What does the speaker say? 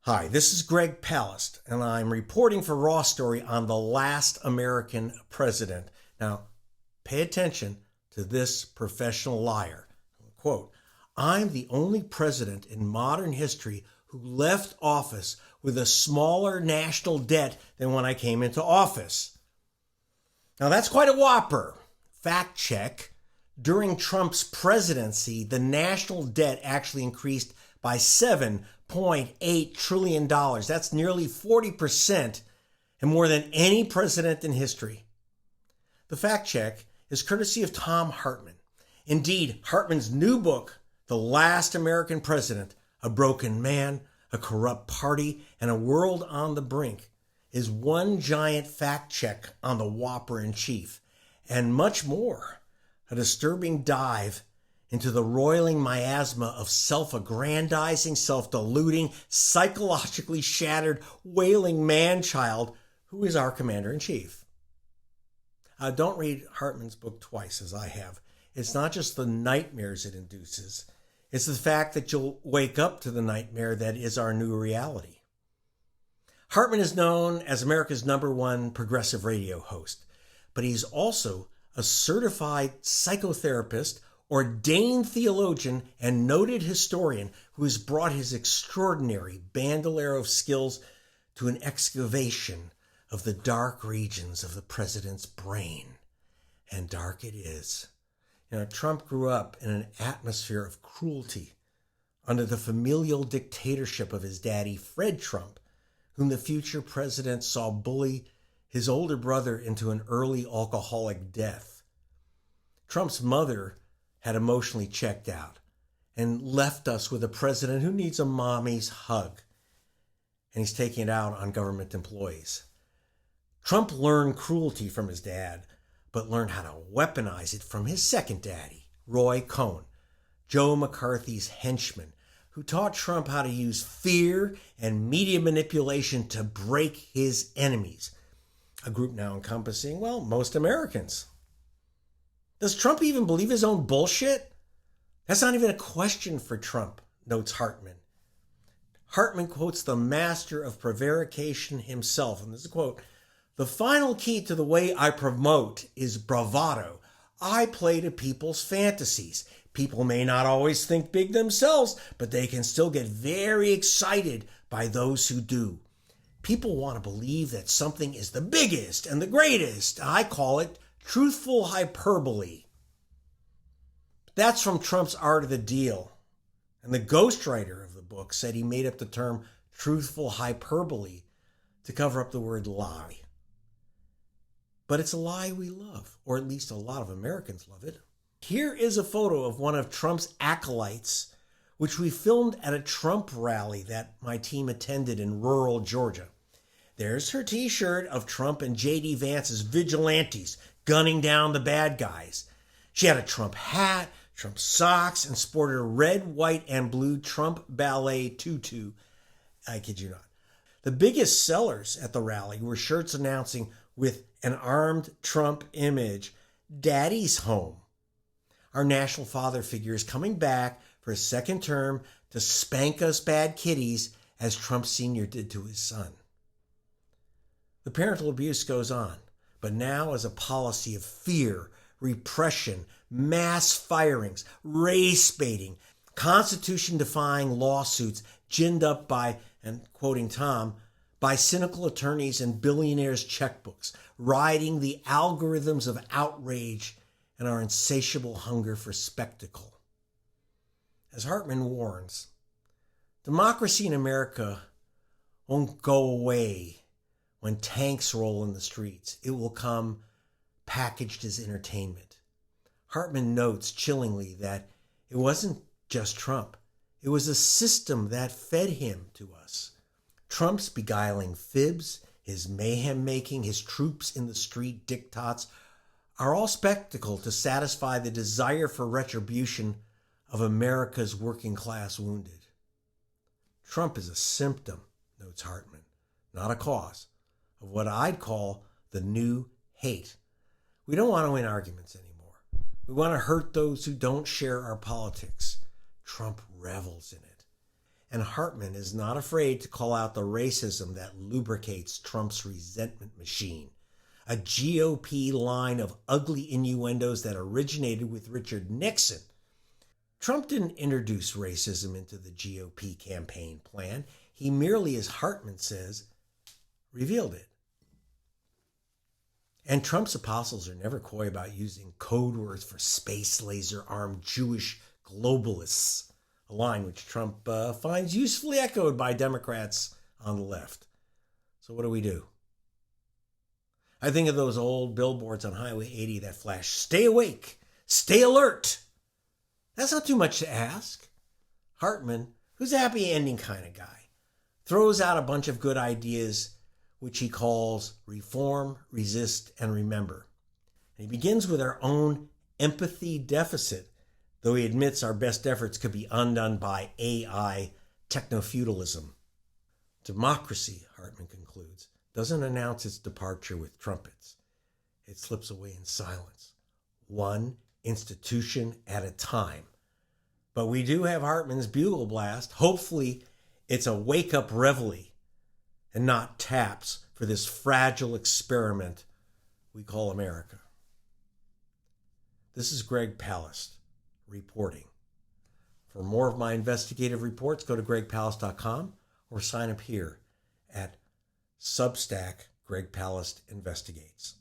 Hi, this is Greg Palast, and I'm reporting for Raw Story on the last American president. Now, pay attention to this professional liar. Quote, I'm the only president in modern history who left office with a smaller national debt than when I came into office. Now, that's quite a whopper. Fact check. During Trump's presidency, the national debt actually increased by $7.8 trillion. That's nearly 40% and more than any president in history. The fact check is courtesy of Thom Hartmann. Indeed, Hartmann's new book, The Last American President, A Broken Man, a Corrupt Party, and a World on the Brink, is one giant fact check on the Whopper-in-Chief, and much more. A disturbing dive into the roiling miasma of self-aggrandizing, self-deluding, psychologically shattered, wailing man-child who is our commander-in-chief. Don't read Hartmann's book twice, as I have. It's not just the nightmares it induces. It's the fact that you'll wake up to the nightmare that is our new reality. Hartmann is known as America's #1 progressive radio host, but he's also a certified psychotherapist, ordained theologian, and noted historian who has brought his extraordinary bandolier of skills to an excavation of the dark regions of the president's brain. And dark it is. Trump grew up in an atmosphere of cruelty under the familial dictatorship of his daddy, Fred Trump, whom the future president saw bully his older brother into an early alcoholic death. Trump's mother had emotionally checked out and left us with a president who needs a mommy's hug. And he's taking it out on government employees. Trump learned cruelty from his dad, but learned how to weaponize it from his second daddy, Roy Cohn, Joe McCarthy's henchman, who taught Trump how to use fear and media manipulation to break his enemies. A group now encompassing, most Americans. Does Trump even believe his own bullshit? That's not even a question for Trump, notes Hartmann. Hartmann quotes the master of prevarication himself, and this is a quote, "The final key to the way I promote is bravado. I play to people's fantasies. People may not always think big themselves, but they can still get very excited by those who do. People want to believe that something is the biggest and the greatest. I call it truthful hyperbole." That's from Trump's Art of the Deal. And the ghostwriter of the book said he made up the term truthful hyperbole to cover up the word lie. But it's a lie we love, or at least a lot of Americans love it. Here is a photo of one of Trump's acolytes, which we filmed at a Trump rally that my team attended in rural Georgia. There's her t-shirt of Trump and J.D. Vance's vigilantes gunning down the bad guys. She had a Trump hat, Trump socks, and sported a red, white, and blue Trump ballet tutu. I kid you not. The biggest sellers at the rally were shirts announcing with an armed Trump image, "Daddy's home." Our national father figure is coming back for a second term to spank us bad kitties as Trump Sr. did to his son. The parental abuse goes on, but now as a policy of fear, repression, mass firings, race baiting, constitution-defying lawsuits ginned up by, and quoting Tom, by cynical attorneys and billionaires' checkbooks, riding the algorithms of outrage and our insatiable hunger for spectacle. As Hartmann warns, democracy in America won't go away when tanks roll in the streets. It will come packaged as entertainment. Hartmann notes chillingly that it wasn't just Trump. It was a system that fed him to us. Trump's beguiling fibs, his mayhem making, his troops in the street diktats are all spectacle to satisfy the desire for retribution of America's working class wounded. Trump is a symptom, notes Hartmann, not a cause, of what I'd call the new hate. We don't want to win arguments anymore. We want to hurt those who don't share our politics. Trump revels in it. And Hartmann is not afraid to call out the racism that lubricates Trump's resentment machine. A GOP line of ugly innuendos that originated with Richard Nixon. Trump didn't introduce racism into the GOP campaign plan. He merely, as Hartmann says, revealed it. And Trump's apostles are never coy about using code words for space laser-armed Jewish globalists, a line which Trump finds usefully echoed by Democrats on the left. So what do? I think of those old billboards on Highway 80 that flash, "Stay awake, stay alert." That's not too much to ask. Hartmann, who's a happy ending kind of guy, throws out a bunch of good ideas which he calls reform, resist, and remember. And he begins with our own empathy deficit, though he admits our best efforts could be undone by AI techno-feudalism. Democracy, Hartmann concludes, doesn't announce its departure with trumpets. It slips away in silence, one institution at a time. But we do have Hartmann's bugle blast. Hopefully it's a wake-up reveille and not taps for this fragile experiment we call America. This is Greg Palast reporting. For more of my investigative reports, go to gregpalast.com or sign up here at Substack Greg Palast Investigates.